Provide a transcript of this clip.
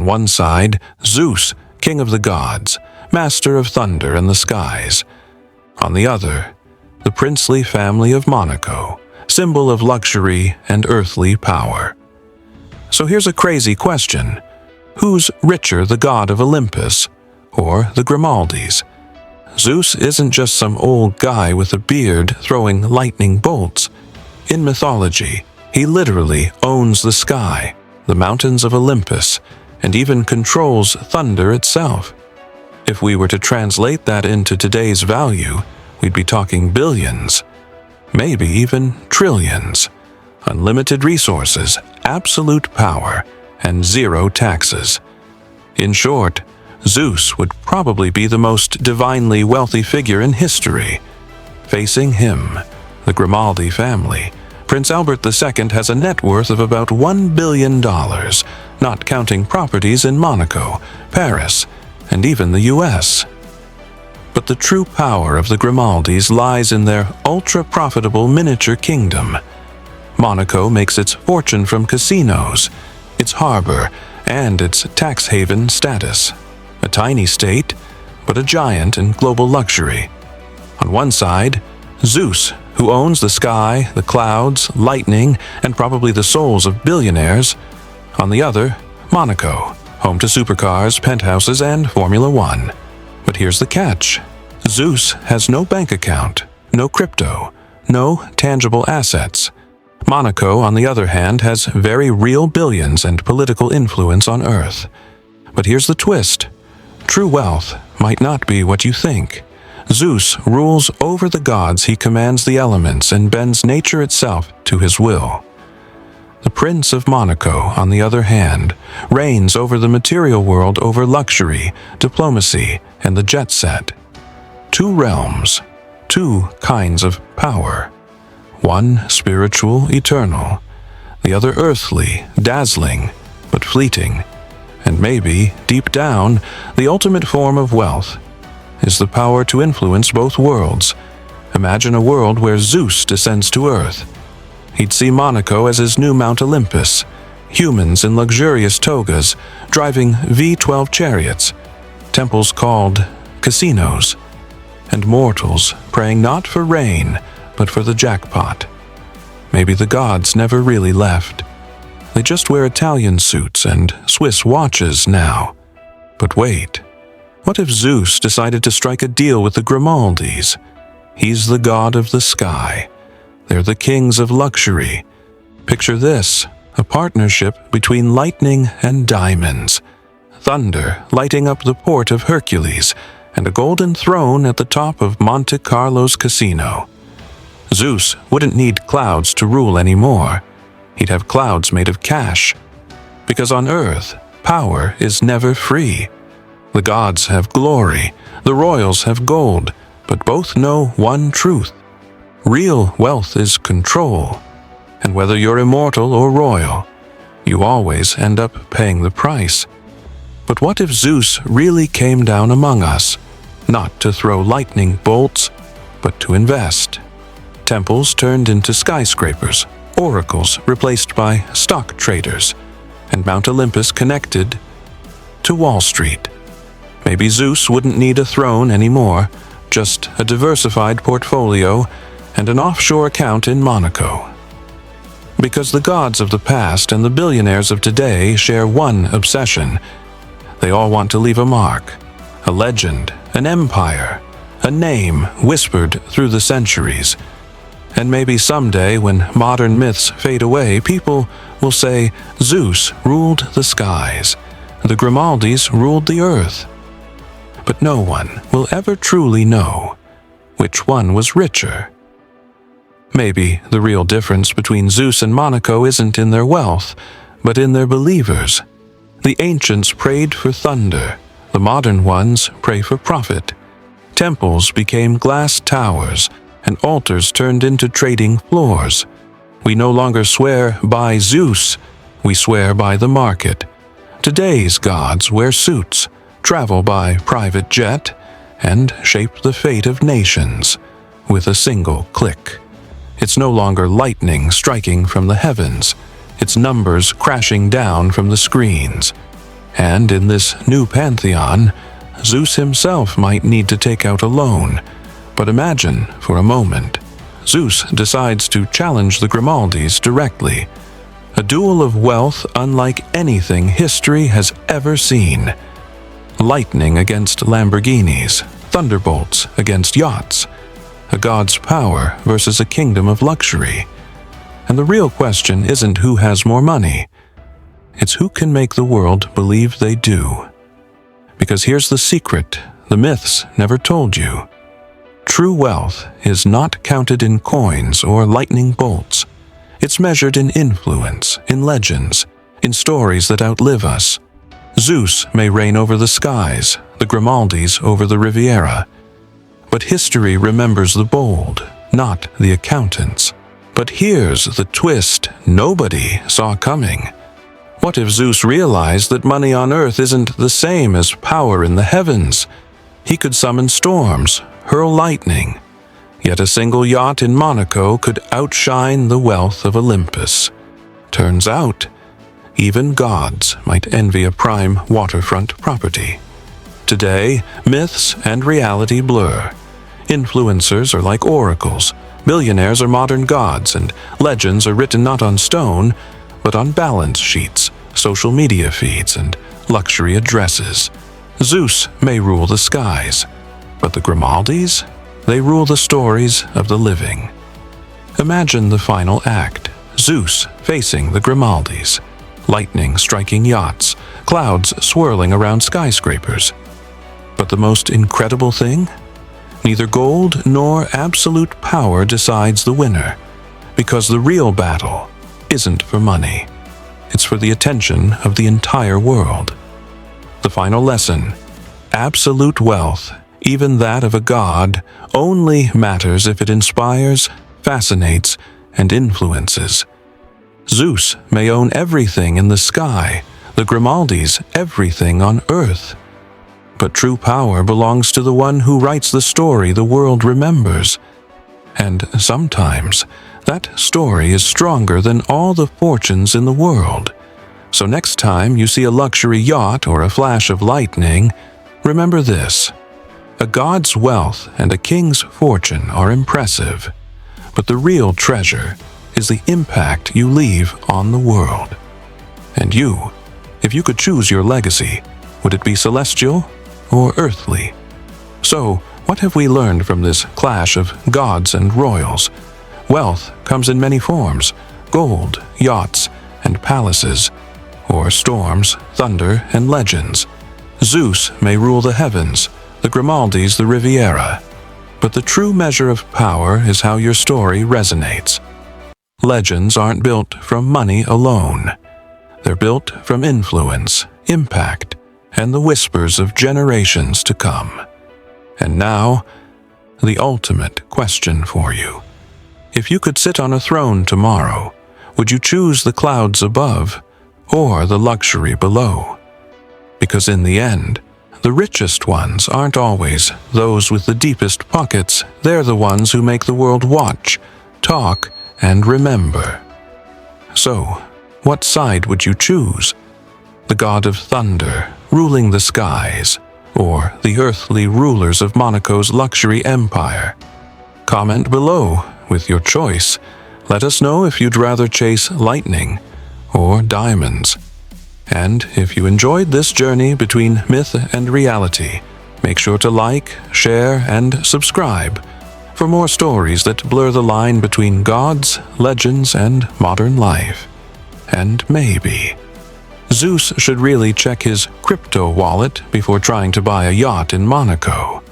On one side, Zeus, king of the gods, master of thunder and the skies. On the other, the princely family of Monaco, symbol of luxury and earthly power. So here's a crazy question. Who's richer, the god of Olympus or the Grimaldis? Zeus isn't just some old guy with a beard throwing lightning bolts. In mythology, he literally owns the sky, the mountains of Olympus, and even controls thunder itself. If we were to translate that into today's value, we'd be talking billions, maybe even trillions. Unlimited resources, absolute power, and zero taxes. In short, Zeus would probably be the most divinely wealthy figure in history. Facing him, the Grimaldi family, Prince Albert II has a net worth of about $1 billion, not counting properties in Monaco, Paris, and even the US. But the true power of the Grimaldis lies in their ultra-profitable miniature kingdom. Monaco makes its fortune from casinos, its harbor, and its tax haven status. A tiny state, but a giant in global luxury. On one side, Zeus, who owns the sky, the clouds, lightning, and probably the souls of billionaires. On the other, Monaco, home to supercars, penthouses, and Formula One. But here's the catch. Zeus has no bank account, no crypto, no tangible assets. Monaco, on the other hand, has very real billions and political influence on Earth. But here's the twist. True wealth might not be what you think. Zeus rules over the gods, he commands the elements and bends nature itself to his will. The Prince of Monaco, on the other hand, reigns over the material world, over luxury, diplomacy, and the jet set. Two realms, two kinds of power. One spiritual, eternal, the other earthly, dazzling, but fleeting. And maybe, deep down, the ultimate form of wealth is the power to influence both worlds. Imagine a world where Zeus descends to Earth. He'd see Monaco as his new Mount Olympus, humans in luxurious togas, driving V12 chariots, temples called casinos, and mortals praying not for rain, but for the jackpot. Maybe the gods never really left. They just wear Italian suits and Swiss watches now. But wait, what if Zeus decided to strike a deal with the Grimaldis? He's the god of the sky. They're the kings of luxury. Picture this, a partnership between lightning and diamonds. Thunder lighting up the port of Hercules, and a golden throne at the top of Monte Carlo's casino. Zeus wouldn't need clouds to rule anymore. He'd have clouds made of cash. Because on Earth, power is never free. The gods have glory, the royals have gold, but both know one truth. Real wealth is control. And whether you're immortal or royal, you always end up paying the price. But what if Zeus really came down among us, not to throw lightning bolts, but to invest? Temples turned into skyscrapers, oracles replaced by stock traders, and Mount Olympus connected to Wall Street. Maybe Zeus wouldn't need a throne anymore, just a diversified portfolio and an offshore account in Monaco. Because the gods of the past and the billionaires of today share one obsession. They all want to leave a mark, a legend, an empire, a name whispered through the centuries. And maybe someday, when modern myths fade away, people will say Zeus ruled the skies, the Grimaldis ruled the earth. But no one will ever truly know which one was richer. Maybe the real difference between Zeus and Monaco isn't in their wealth, but in their believers. The ancients prayed for thunder, the modern ones pray for profit. Temples became glass towers, and altars turned into trading floors. We no longer swear by Zeus, we swear by the market. Today's gods wear suits, travel by private jet, and shape the fate of nations with a single click. It's no longer lightning striking from the heavens, it's numbers crashing down from the screens. And in this new pantheon, Zeus himself might need to take out a loan. But imagine, for a moment, Zeus decides to challenge the Grimaldis directly. A duel of wealth unlike anything history has ever seen. Lightning against Lamborghinis, thunderbolts against yachts, a god's power versus a kingdom of luxury. And the real question isn't who has more money. It's who can make the world believe they do. Because here's the secret the myths never told you. True wealth is not counted in coins or lightning bolts. It's measured in influence, in legends, in stories that outlive us. Zeus may reign over the skies, the Grimaldis over the Riviera. But history remembers the bold, not the accountants. But here's the twist nobody saw coming. What if Zeus realized that money on earth isn't the same as power in the heavens? He could summon storms, hurl lightning. Yet a single yacht in Monaco could outshine the wealth of Olympus. Turns out, even gods might envy a prime waterfront property. Today, myths and reality blur. Influencers are like oracles, billionaires are modern gods, and legends are written not on stone, but on balance sheets, social media feeds, and luxury addresses. Zeus may rule the skies, but the Grimaldis? They rule the stories of the living. Imagine the final act, Zeus facing the Grimaldis, lightning striking yachts, clouds swirling around skyscrapers. But the most incredible thing? Neither gold nor absolute power decides the winner, because the real battle isn't for money. It's for the attention of the entire world. The final lesson: absolute wealth, even that of a god, only matters if it inspires, fascinates, and influences. Zeus may own everything in the sky, the Grimaldis everything on earth. But true power belongs to the one who writes the story the world remembers. And sometimes, that story is stronger than all the fortunes in the world. So next time you see a luxury yacht or a flash of lightning, remember this. A god's wealth and a king's fortune are impressive, but the real treasure is the impact you leave on the world. And you, if you could choose your legacy, would it be celestial or earthly? So, what have we learned from this clash of gods and royals? Wealth comes in many forms: gold, yachts, and palaces, or storms, thunder, and legends. Zeus may rule the heavens, the Grimaldis the Riviera. But the true measure of power is how your story resonates. Legends aren't built from money alone. They're built from influence, impact, and the whispers of generations to come. And now, the ultimate question for you. If you could sit on a throne tomorrow, would you choose the clouds above or the luxury below? Because in the end, the richest ones aren't always those with the deepest pockets. They're the ones who make the world watch, talk, and remember. So, what side would you choose? The god of thunder, ruling the skies, or the earthly rulers of Monaco's luxury empire? Comment below with your choice. Let us know if you'd rather chase lightning or diamonds. And if you enjoyed this journey between myth and reality, make sure to like, share, and subscribe for more stories that blur the line between gods, legends, and modern life. And maybe Zeus should really check his crypto wallet before trying to buy a yacht in Monaco.